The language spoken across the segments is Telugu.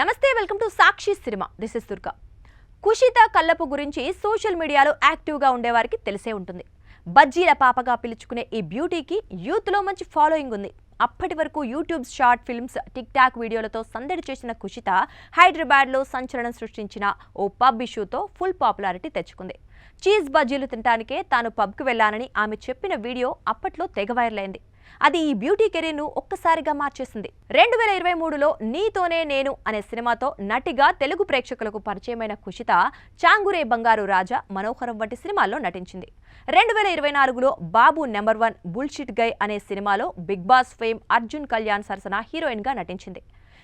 నమస్తే welcome to Sakshi cinema this is Durga. Kushitha Kallapu గురించి సోషల్ మీడియాలో యాక్టివ్గా ఉండేవారికి తెలిసే ఉంటుంది. బజ్జీల పాపగా పిలుచుకునే ఈ బ్యూటీకి యూత్లో మంచి ఫాలోయింగ్ ఉంది. అప్పటి వరకు YouTube short films, TikTok వీడియోలతో సందడి చేసిన కుషిత హైదరాబాద్లో సంచలనం సృష్టించిన ఓ పబ్ ఇష్యూతో ఫుల్ పాపులారిటీ తెచ్చుకుంది. చీజ్ బజ్జీలు తినడానికే తాను పబ్కి వెళ్లానని ఆమె చెప్పిన వీడియో అప్పట్లో తెగ వైరల్ అయింది. అది ఈ బ్యూటీ కెరీర్ను ఒక్కసారిగా మార్చేసింది. 2023లో నీతోనే నేను అనే సినిమాతో నటిగా తెలుగు ప్రేక్షకులకు పరిచయమైన కుషిత చాంగురే బంగారు రాజా, మనోహరం వంటి సినిమాల్లో నటించింది. 2024లో బాబు నెంబర్ 1 బుల్షిట్ గై అనే సినిమాలో Bigg Boss fame Arjun Kalyan సరసన హీరోయిన్గా నటించింది.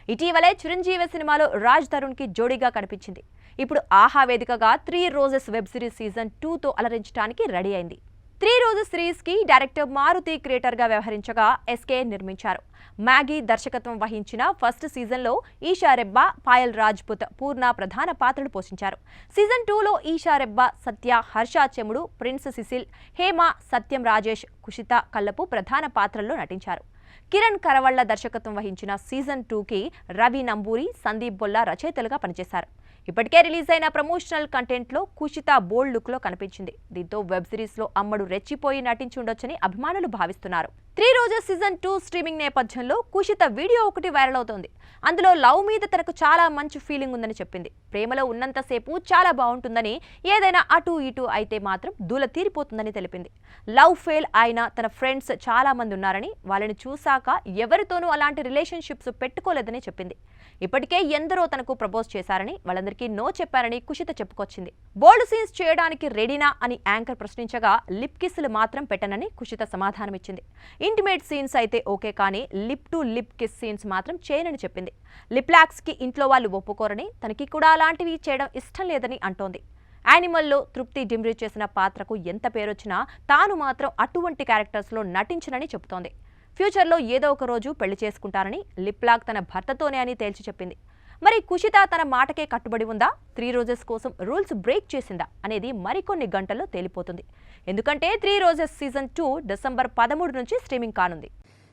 ఇటీవలే చిరంజీవి సినిమాలో రాజ్ తరుణ్కి జోడీగా కనిపించింది. ఇప్పుడు ఆహా వేదికగా 3 రోజెస్ వెబ్ సిరీస్ సీజన్ 2తో అలరించడానికి రెడీ అయింది. 3 రోజెస్ సిరీస్కి డైరెక్టర్ మారుతి క్రియేటర్గా వ్యవహరించగా ఎస్కే నిర్మించారు. మ్యాగీ దర్శకత్వం వహించిన ఫస్ట్ సీజన్లో ఈషా రెబ్బా, పాయల్ రాజ్పుత్, పూర్ణ ప్రధాన పాత్రలు పోషించారు. సీజన్ 2లో ఈషా రెబ్బా, సత్య, హర్ష చెముడు, ప్రిన్స్ సిసిల్, హేమ, సత్యం రాజేష్, కుషిత కల్లపు ప్రధాన పాత్రల్లో నటించారు. కిరణ్ కరవళ్ల దర్శకత్వం వహించిన సీజన్ 2కి రవి నంబూరి, సందీప్ బొల్లా రచయితలుగా పనిచేశారు. ఇప్పటికే రిలీజ్ అయిన ప్రమోషనల్ కంటెంట్లో కుషిత బోల్డ్ లుక్లో కనిపించింది. దీంతో వెబ్ సిరీస్లో అమ్మడు రెచ్చిపోయి నటించి ఉండొచ్చని అభిమానులు భావిస్తున్నారు. 3 రోజెస్ సీజన్ 2 స్ట్రీమింగ్ నేపథ్యంలో కుషిత వీడియో ఒకటి వైరల్ అవుతోంది. అందులో లవ్ మీద తనకు చాలా మంచి ఫీలింగ్ ఉందని చెప్పింది. ప్రేమలో ఉన్నంతసేపు చాలా బాగుంటుందని, ఏదైనా అటు ఇటు అయితే మాత్రం దూల తీరిపోతుందని తెలిపింది. లవ్ ఫెయిల్ అయిన తన ఫ్రెండ్స్ చాలా మంది ఉన్నారని, వాళ్ళని చూశాక ఎవరితోనూ అలాంటి రిలేషన్షిప్స్ పెట్టుకోలేదని చెప్పింది. ఇప్పటికే ఎందరో తనకు ప్రపోజ్ చేశారని, వాళ్ళందరికీ నో చెప్పారని కుషిత చెప్పుకొచ్చింది. బోల్డ్ సీన్స్ చేయడానికి రెడీనా అని యాంకర్ ప్రశ్నించగా లిప్ కిస్సులు మాత్రం పెట్టనని కుషిత సమాధానమిచ్చింది. ఇంటిమేట్ సీన్స్ అయితే ఓకే, కానీ lip to lip kiss scenes మాత్రం చేయనని చెప్పింది. లిప్ లాక్స్కి ఇంట్లో వాళ్ళు ఒప్పుకోరని, తనకి కూడా అలాంటివి చేయడం ఇష్టం లేదని అంటోంది. యానిమల్లో తృప్తి డిమ్రీ చేసిన పాత్రకు ఎంత పేరొచ్చినా తాను మాత్రం అటువంటి క్యారెక్టర్స్లో నటించనని చెబుతోంది. ఫ్యూచర్లో ఏదో ఒక రోజు పెళ్లి చేసుకుంటారని, లిప్ లాక్ తన భర్తతోనే అని తేల్చి చెప్పింది. మరి కుషిత తన మాటకే కట్టుబడి ఉందా, 3 రోజెస్ కోసం రూల్స్ బ్రేక్ చేసిందా అనేది మరికొన్ని గంటల్లో తేలిపోతుంది. ఎందుకంటే 3 రోజెస్ సీజన్ 2 డిసెంబర్ 13 నుంచి స్ట్రీమింగ్ కానుంది.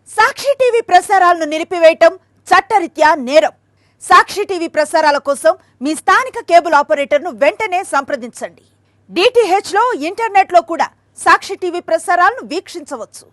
సాక్షి టీవీ ప్రసారాలను నిలిపివేయటం చట్టరీత్యా నేరం. సాక్షి టీవీ ప్రసారాల కోసం మీ స్థానిక కేబుల్ ఆపరేటర్ను వెంటనే సంప్రదించండి. DTH లో, ఇంటర్నెట్ లో కూడా సాక్షి టీవీ ప్రసారాలను వీక్షించవచ్చు.